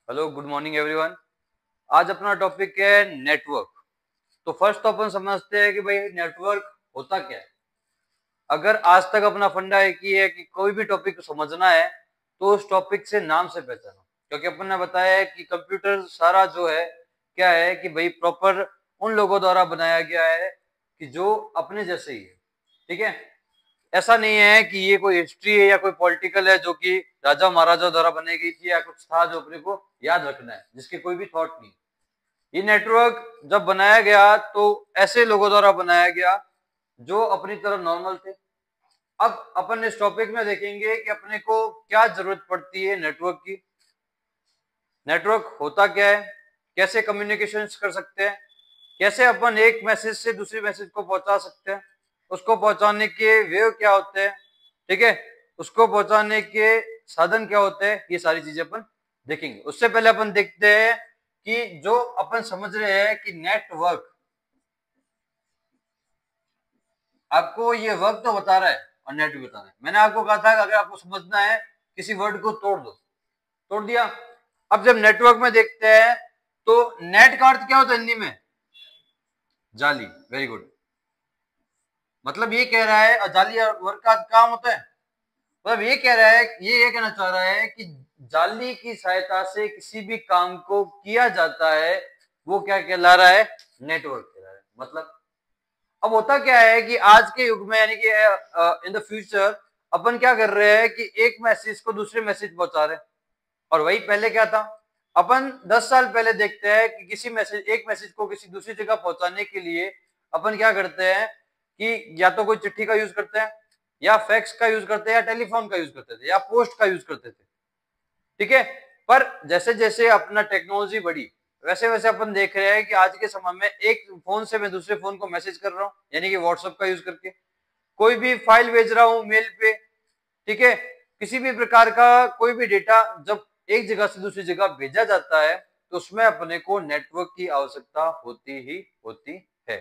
Hello, good morning everyone. आज अपना topic है नेटवर्क। तो फर्स्ट तो अपन समझते हैं कि भाई नेटवर्क होता क्या है। अगर आज तक अपना फंडा एक ही है कि कोई भी टॉपिक समझना है तो उस टॉपिक से नाम से पहचानो, क्योंकि अपन ने बताया है कि कंप्यूटर सारा जो है क्या है कि भाई प्रॉपर उन लोगों द्वारा बनाया गया है कि जो अपने जैसे ही है। ठीक है, ऐसा नहीं है कि ये कोई हिस्ट्री है या कोई पॉलिटिकल है जो कि राजा महाराजा द्वारा बनाई गई थी या कुछ था जो अपने को याद रखना है, जिसके कोई भी थॉट नहीं। ये नेटवर्क जब बनाया गया तो ऐसे लोगों द्वारा बनाया गया जो अपनी तरह नॉर्मल थे। अब अपन इस टॉपिक में देखेंगे कि अपने को क्या जरूरत पड़ती है नेटवर्क की, नेटवर्क होता क्या है, कैसे कम्युनिकेशन कर सकते हैं, कैसे अपन एक मैसेज से दूसरे मैसेज को पहुंचा सकते हैं, उसको पहुंचाने के वे क्या होते हैं, ठीक है, उसको पहुंचाने के साधन क्या होते हैं, ये सारी चीजें अपन देखेंगे। उससे पहले अपन देखते हैं कि जो अपन समझ रहे हैं कि नेटवर्क, आपको ये वर्क तो बता रहा है और नेट भी बता रहा है। मैंने आपको कहा था कि अगर आपको समझना है किसी वर्ड को तोड़ दो, तोड़ दिया। अब जब नेटवर्क में देखते हैं तो नेट का अर्थ क्या होता है हिंदी में? जाली। Very good. मतलब ये कह रहा है, जाली वर्क का काम होता है, मतलब ये कह रहा है, ये कहना चाह रहा है कि जाली की सहायता से किसी भी काम को किया जाता है, वो क्या कहला रहा है? नेटवर्क कहला रहा है। मतलब अब होता क्या है कि आज के युग में यानी कि इन द फ्यूचर अपन क्या कर रहे हैं कि एक मैसेज को दूसरे मैसेज पहुंचा रहे हैं। और वही पहले क्या था, अपन 10 साल पहले देखते हैं कि किसी मैसेज, एक मैसेज को किसी दूसरी जगह पहुंचाने के लिए अपन क्या करते हैं कि या तो कोई चिट्ठी का यूज करते हैं या फैक्स का यूज करते हैं या टेलीफोन का यूज करते थे या पोस्ट का यूज करते थे। ठीक है, पर जैसे जैसे अपना टेक्नोलॉजी बढ़ी वैसे वैसे अपन देख रहे हैं कि आज के समय में एक फोन से मैं दूसरे फोन को मैसेज कर रहा हूं, यानी कि व्हाट्सएप का यूज करके कोई भी फाइल भेज रहा हूं मेल पे। ठीक है, किसी भी प्रकार का कोई भी डेटा जब एक जगह से दूसरी जगह भेजा जाता है तो उसमें अपने को नेटवर्क की आवश्यकता होती ही होती है।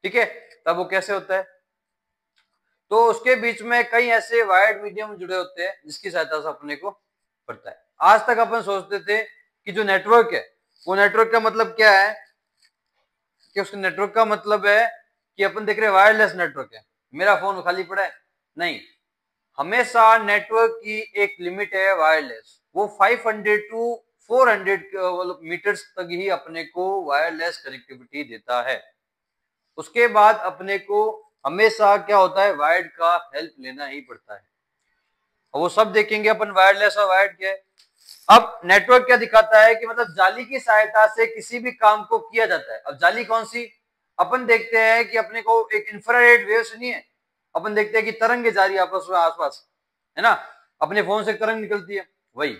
ठीक है, तब वो कैसे होता है? तो उसके बीच में कई ऐसे वायर्ड मीडियम जुड़े होते हैं जिसकी सहायता से अपने को पड़ता है। आज तक अपन सोचते थे कि जो नेटवर्क है वो नेटवर्क का मतलब क्या है, कि उसके नेटवर्क का मतलब है कि अपन देख रहे हैं वायरलेस नेटवर्क है, मेरा फोन खाली पड़ा है। नहीं, हमेशा नेटवर्क की एक लिमिट है वायरलेस, वो 500 टू 400 मीटर्स तक ही अपने को वायरलेस कनेक्टिविटी देता है। उसके बाद अपने को हमेशा क्या होता है, वायर्ड का हेल्प लेना ही पड़ता है। और वो सब देखेंगे अपन, वायरलेस और वायर्ड क्या है। अब नेटवर्क क्या दिखाता है कि मतलब जाली की सहायता से किसी भी काम को किया जाता है। अब जाली कौन सी? अपन देखते हैं कि अपने को एक इंफ्रारेड वेव सुनी है, अपन देखते हैं कि तरंगे जा रही है आपस में आसपास, है ना, अपने फोन से तरंग निकलती है। वही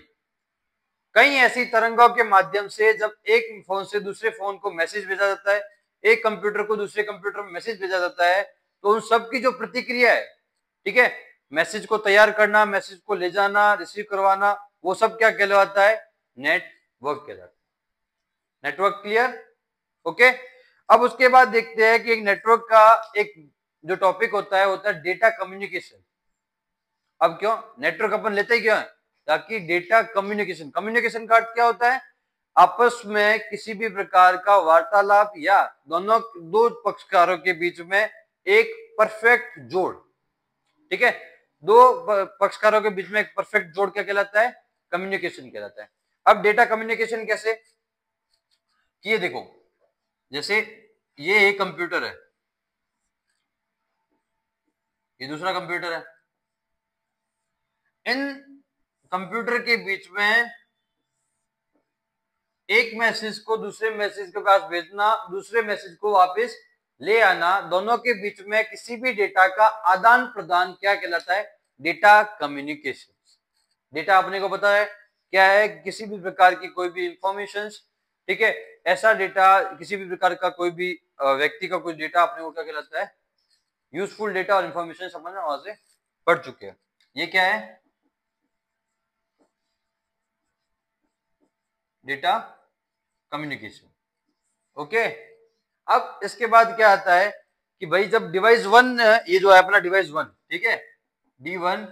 कई ऐसी तरंगों के माध्यम से जब एक फोन से दूसरे फोन को मैसेज भेजा जाता है, एक कंप्यूटर को दूसरे कंप्यूटर में मैसेज भेजा जाता है, तो उन सब की जो प्रतिक्रिया है, ठीक है, मैसेज को तैयार करना, मैसेज को ले जाना, रिसीव करवाना, वो सब क्या कहलाता है? नेटवर्क कहलाता है। Network clear? ओके। अब उसके बाद देखते हैं कि एक नेटवर्क का एक जो टॉपिक होता है डेटा कम्युनिकेशन। अब क्यों नेटवर्क अपन लेते ही क्यों है? ताकि डेटा कम्युनिकेशन, कम्युनिकेशन का अर्थ क्या होता है? आपस में किसी भी प्रकार का वार्तालाप या दोनों दो पक्षकारों के बीच में एक परफेक्ट जोड़। ठीक है, दो पक्षकारों के बीच में एक परफेक्ट जोड़ क्या कहलाता है? कम्युनिकेशन कहलाता है। अब डेटा कम्युनिकेशन कैसे? कि ये देखो, जैसे ये एक कंप्यूटर है, ये दूसरा कंप्यूटर है, इन कंप्यूटर के बीच में एक मैसेज को दूसरे मैसेज के पास भेजना, दूसरे मैसेज को वापस ले आना, दोनों के बीच में किसी भी डेटा का आदान प्रदान क्या कहलाता है? Data communication. डेटा अपने को पता है क्या है? किसी भी प्रकार की कोई भी इंफॉर्मेशन, ठीक है, ऐसा डेटा, किसी भी प्रकार का कोई भी व्यक्ति का कोई डेटा अपने को क्या कहलाता है? यूजफुल डेटा और इंफॉर्मेशन समझ वहां से पढ़ चुके हैं। ये क्या है? Data communication. ओके। अब इसके बाद क्या आता है कि भाई जब डिवाइस वन, ये जो है अपना डिवाइस वन, ठीक है, D1,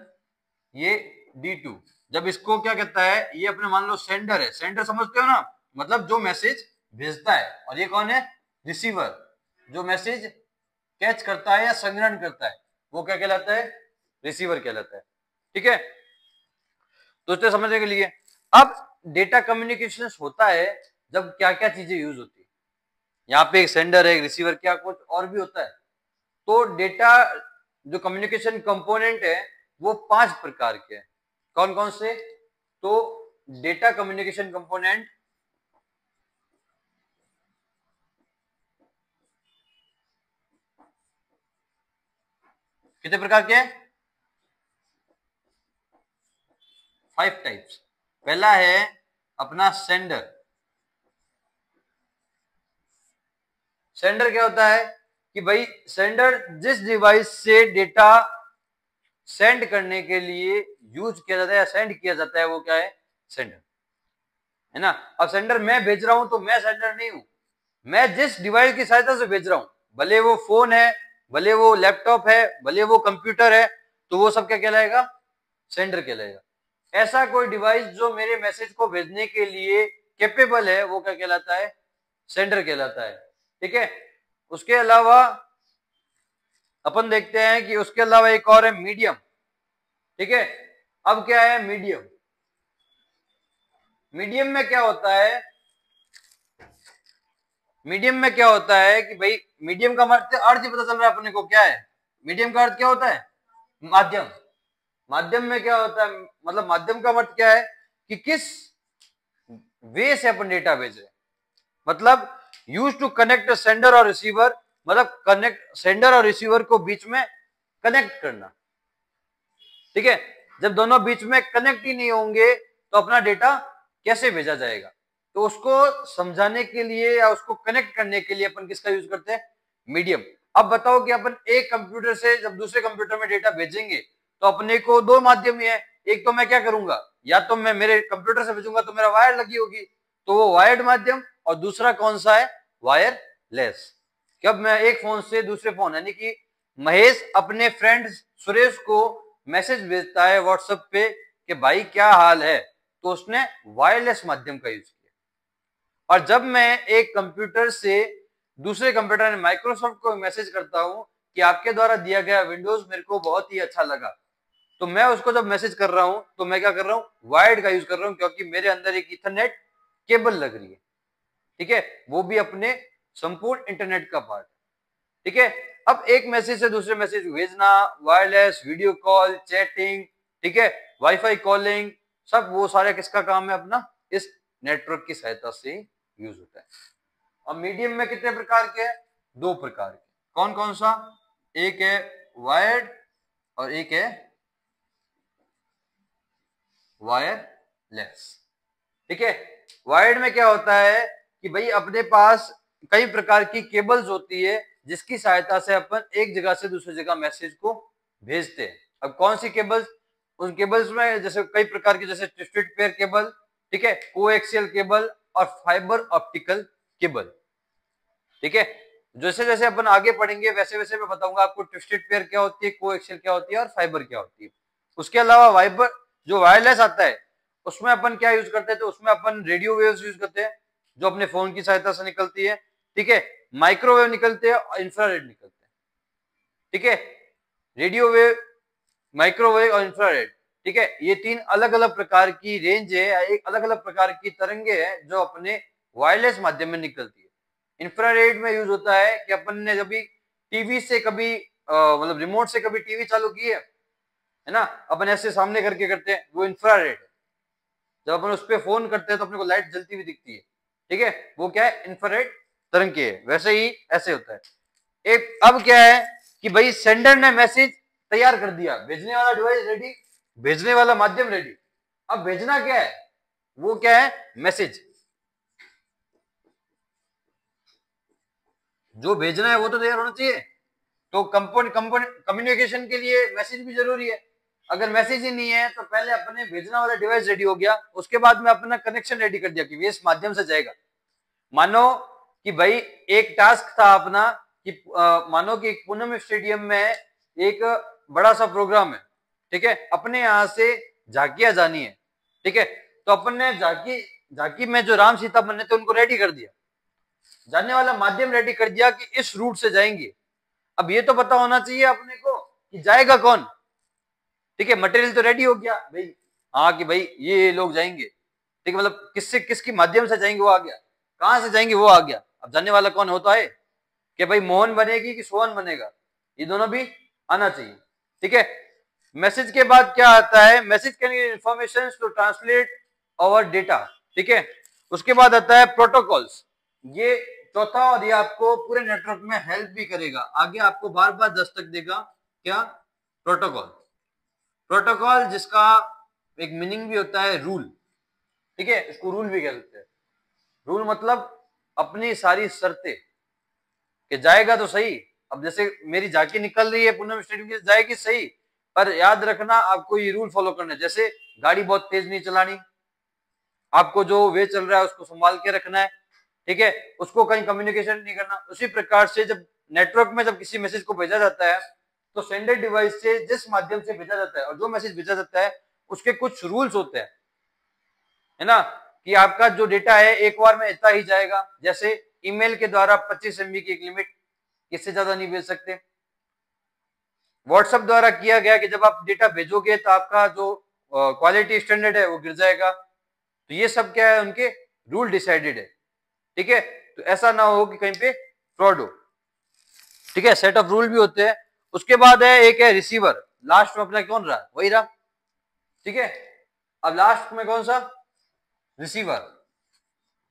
ये D2, जब इसको क्या कहता है, ये अपने मान लो सेंडर है, सेंडर समझते हो ना, मतलब जो मैसेज भेजता है, और ये कौन है, रिसीवर, जो मैसेज कैच करता है या संग्रहण करता है, वो क्या कहलाता है, रिसीवर कहलाता है। ठीक है, तो इसको समझने के लिए अब डेटा कम्युनिकेशन होता है जब क्या क्या चीजें यूज होती है, यहाँ पे एक सेंडर है, एक रिसीवर, क्या कुछ और भी होता है। तो डेटा जो कम्युनिकेशन कंपोनेंट है वो 5 प्रकार के हैं। कौन कौन से, तो डेटा कम्युनिकेशन कंपोनेंट कितने प्रकार के हैं, 5 टाइप्स। पहला है अपना सेंडर। सेंडर क्या होता है कि भाई सेंडर जिस डिवाइस से डेटा सेंड करने के लिए यूज किया जाता है या सेंड किया जाता है, वो क्या है, सेंडर है ना। अब सेंडर मैं भेज रहा हूं तो मैं सेंडर नहीं हूं, मैं जिस डिवाइस की सहायता से भेज रहा हूं, भले वो फोन है, भले वो लैपटॉप है, भले वो कंप्यूटर है, तो वो सब क्या कहलाएगा, सेंडर कहलाएगा। ऐसा कोई डिवाइस जो मेरे मैसेज को भेजने के लिए कैपेबल है, वो क्या कहलाता है, सेंडर कहलाता है। ठीक है, उसके अलावा अपन देखते हैं कि उसके अलावा एक और है मीडियम। ठीक है, अब क्या है मीडियम, मीडियम में क्या होता है, मीडियम में क्या होता है कि भाई मीडियम का अर्थ ही पता चल रहा है अपने को क्या है, मीडियम का अर्थ क्या होता है, माध्यम। माध्यम में क्या होता है, मतलब माध्यम का अर्थ क्या है कि किस वे से अपन डेटा भेज रहे, मतलब यूज टू कनेक्ट सेंडर और रिसीवर, मतलब कनेक्ट सेंडर और रिसीवर को बीच में कनेक्ट करना। ठीक है, जब दोनों बीच में कनेक्ट ही नहीं होंगे तो अपना डेटा कैसे भेजा जाएगा, तो उसको समझाने के लिए या उसको कनेक्ट करने के लिए अपन किसका यूज करते हैं, मीडियम। अब बताओ कि अपन एक कंप्यूटर से जब दूसरे कंप्यूटर में डेटा भेजेंगे तो अपने को 2 माध्यम ही है, एक तो मैं क्या करूंगा, या तो मैं मेरे कंप्यूटर से भेजूंगा तो मेरा वायर लगी होगी, तो वो वायर्ड माध्यम, और दूसरा कौन सा है, वायरलेस। जब मैं एक फोन से दूसरे फोन, यानी कि महेश अपने फ्रेंड सुरेश को मैसेज भेजता है व्हाट्सएप पे कि भाई क्या हाल है, तो उसने वायरलेस माध्यम का यूज किया। और जब मैं एक कंप्यूटर से दूसरे कंप्यूटर में माइक्रोसॉफ्ट को मैसेज करता हूं कि आपके द्वारा दिया गया विंडोज मेरे को बहुत ही अच्छा लगा, तो मैं उसको जब मैसेज कर रहा हूं तो मैं क्या कर रहा हूं, वायर्ड का यूज कर रहा हूं, क्योंकि मेरे अंदर एक इथरनेट केबल लग रही है। ठीक है, वो भी अपने संपूर्ण इंटरनेट का पार्ट। ठीक है, अब एक मैसेज से दूसरे मैसेज भेजना, वायरलेस, वीडियो कॉल, चैटिंग, ठीक है, वाईफाई कॉलिंग, सब वो सारे किसका काम है, अपना इस नेटवर्क की सहायता से यूज होता है। और मीडियम में कितने प्रकार के हैं, 2 प्रकार के। कौन कौन सा, एक है वायर्ड और एक है वायरलेस। ठीक है, वायर्ड में क्या होता है कि भाई अपने पास कई प्रकार की केबल्स होती है जिसकी सहायता से अपन एक जगह से दूसरी जगह मैसेज को भेजते हैं। अब कौन सी केबल्स, उन केबल्स में जैसे कई प्रकार की, जैसे ट्विस्टेड पेयर केबल, ठीक है, कोएक्सियल केबल और फाइबर ऑप्टिकल केबल। ठीक है, जैसे जैसे अपन आगे पढ़ेंगे वैसे वैसे मैं बताऊंगा आपको ट्विस्टेड पेयर क्या होती है, कोएक्सियल क्या होती है और फाइबर क्या होती है। उसके अलावा वाइबर जो वायरलेस आता है उसमें अपन क्या यूज करते हैं, तो उसमें अपन रेडियो वेव्स यूज करते हैं जो अपने फोन की सहायता से निकलती है। ठीक है, माइक्रोवेव निकलते हैं और इंफ्रारेड निकलते हैं। ठीक है, रेडियो वेव, माइक्रोवेव और इंफ्रारेड, ठीक है, ये 3 अलग अलग प्रकार की रेंज है, एक अलग अलग प्रकार की तरंगे हैं जो अपने वायरलेस माध्यम में निकलती है। इंफ्रारेड में यूज होता है कि अपन ने कभी टीवी से कभी मतलब रिमोट से कभी टीवी चालू की है ना, अपन ऐसे सामने करके करते हैं, वो इंफ्रारेड। जब अपन उस पर फोन करते हैं तो अपने को लाइट जलती हुई दिखती है। ठीक है, वो क्या है, इंफ्रारेड तरंग के है। वैसे ही ऐसे होता है। एक अब क्या है कि भाई सेंडर ने मैसेज तैयार कर दिया, भेजने वाला डिवाइस रेडी, भेजने वाला माध्यम रेडी। अब भेजना क्या है, वो क्या है, मैसेज। जो भेजना है वो तो तैयार होना चाहिए, तो कम्युनिकेशन के लिए मैसेज भी जरूरी है। अगर मैसेज ही नहीं है तो पहले अपने भेजना वाला डिवाइस रेडी हो गया, उसके बाद में अपना कनेक्शन रेडी कर दिया कि इस माध्यम से जाएगा। मानो कि भाई एक टास्क था अपना कि मानो कि पूनम स्टेडियम में एक बड़ा सा प्रोग्राम है, ठीक है, अपने यहां से झांकियां जानी है, ठीक है, तो अपन ने झांकी में जो राम सीता बने थे उनको रेडी कर दिया, जाने वाला माध्यम रेडी कर दिया कि इस रूट से जाएंगे। अब ये तो पता होना चाहिए अपने को कि जाएगा कौन। ठीक है, मटेरियल तो रेडी हो गया भाई, हाँ कि भाई ये लोग जाएंगे। ठीक है, मतलब किससे किसकी माध्यम से जाएंगे वो आ गया, कहां से जाएंगे वो आ गया। अब जाने वाला कौन होता है कि भाई मोहन बनेगी कि सोहन बनेगा, ये दोनों भी आना चाहिए। ठीक है, मैसेज के बाद क्या आता है, message can give information to translate our data. ठीक है, उसके बाद आता है प्रोटोकॉल्स, ये चौथा, और ये आपको पूरे नेटवर्क में हेल्प भी करेगा, आगे आपको बार बार दस्तक देगा। क्या? प्रोटोकॉल। प्रोटोकॉल जिसका एक मीनिंग भी होता है रूल। ठीक है, इसको रूल भी कह सकते हैं। रूल मतलब अपनी सारी शर्तें कि जाएगा तो सही। अब जैसे मेरी झांकी निकल रही है पूनम स्टेडियम की, जाएगी सही, पर याद रखना आपको ये रूल फॉलो करना है। जैसे गाड़ी बहुत तेज नहीं चलानी, आपको जो वे चल रहा है उसको संभाल के रखना है। ठीक है, उसको कहीं कम्युनिकेशन नहीं करना। उसी प्रकार से जब नेटवर्क में जब किसी मैसेज को भेजा जाता है तो सेंडर डिवाइस से जिस माध्यम से भेजा जाता है और जो मैसेज भेजा जाता है उसके कुछ रूल्स होते हैं, है ना, कि आपका जो डेटा है एक बार में इतना ही जाएगा। जैसे ईमेल के द्वारा 25 MB की एक लिमिट, इससे ज्यादा नहीं भेज सकते। व्हाट्सएप द्वारा किया गया कि जब आप डेटा भेजोगे तो आपका जो क्वालिटी स्टैंडर्ड है वो गिर जाएगा। तो ये सब क्या है, उनके रूल डिसाइडेड है। ठीक है, तो ऐसा ना हो कि कहीं पे फ्रॉड हो। ठीक है, सेट ऑफ रूल भी होते हैं। उसके बाद है एक है रिसीवर, लास्ट में अपना कौन रहा, वही रहा। ठीक है, अब लास्ट में कौन सा, रिसीवर,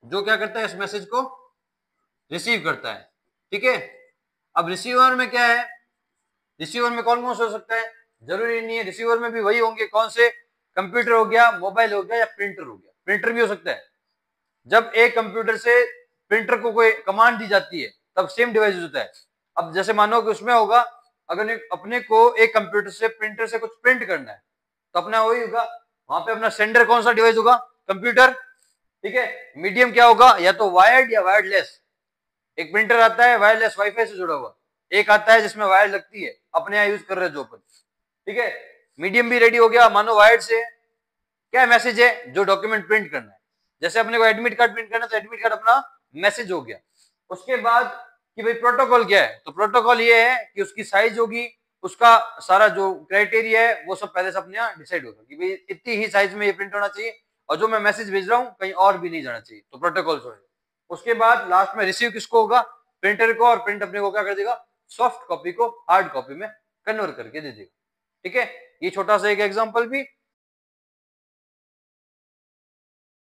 जो क्या करता है, इस मैसेज को रिसीव करता है। ठीक है, अब रिसीवर में क्या है, रिसीवर में कौन कौन सा हो सकता है, जरूरी नहीं है, रिसीवर में भी वही होंगे, कौन से, कंप्यूटर हो गया, मोबाइल हो गया, या प्रिंटर हो गया। प्रिंटर भी हो सकता है, जब एक कंप्यूटर से प्रिंटर को कोई कमांड दी जाती है तब सेम डिवाइस होता है। अब जैसे मानो कि उसमें होगा, अगर अपने को एक कंप्यूटर से प्रिंटर से कुछ प्रिंट करना है तो अपना वही होगा, वहां पे अपना सेंडर कौन सा डिवाइस होगा, कंप्यूटर। ठीक है, मीडियम क्या होगा, या तो वायर्ड या वायरलेस। एक प्रिंटर आता है वायरलेस वाईफाई से जुड़ा हुआ, एक आता है जिसमें वायर लगती है, अपने यहाँ यूज कर रहे हैं जो अपन। ठीक है, मीडियम भी रेडी हो गया, मानो वायर्ड से क्या मैसेज है, जो डॉक्यूमेंट प्रिंट करना है। जैसे अपने को एडमिट कार्ड प्रिंट करना है तो एडमिट कार्ड अपना मैसेज हो गया। उसके बाद कि भाई प्रोटोकॉल क्या है, तो प्रोटोकॉल ये है कि उसकी साइज होगी, उसका सारा जो क्राइटेरिया है वो सब पहले से अपने यहाँ डिसाइड होगा कि भाई इतनी ही साइज में ये प्रिंट होना चाहिए, और जो मैं मैसेज भेज रहा हूँ कहीं और भी नहीं जाना चाहिए, तो प्रोटोकॉल हो। उसके बाद लास्ट में रिसीव किसको होगा, प्रिंटर को, और प्रिंट अपने को क्या कर देगा, सॉफ्ट कॉपी को हार्ड कॉपी में कन्वर्ट करके दे देगा। ठीक है, ये छोटा सा एक एग्जांपल भी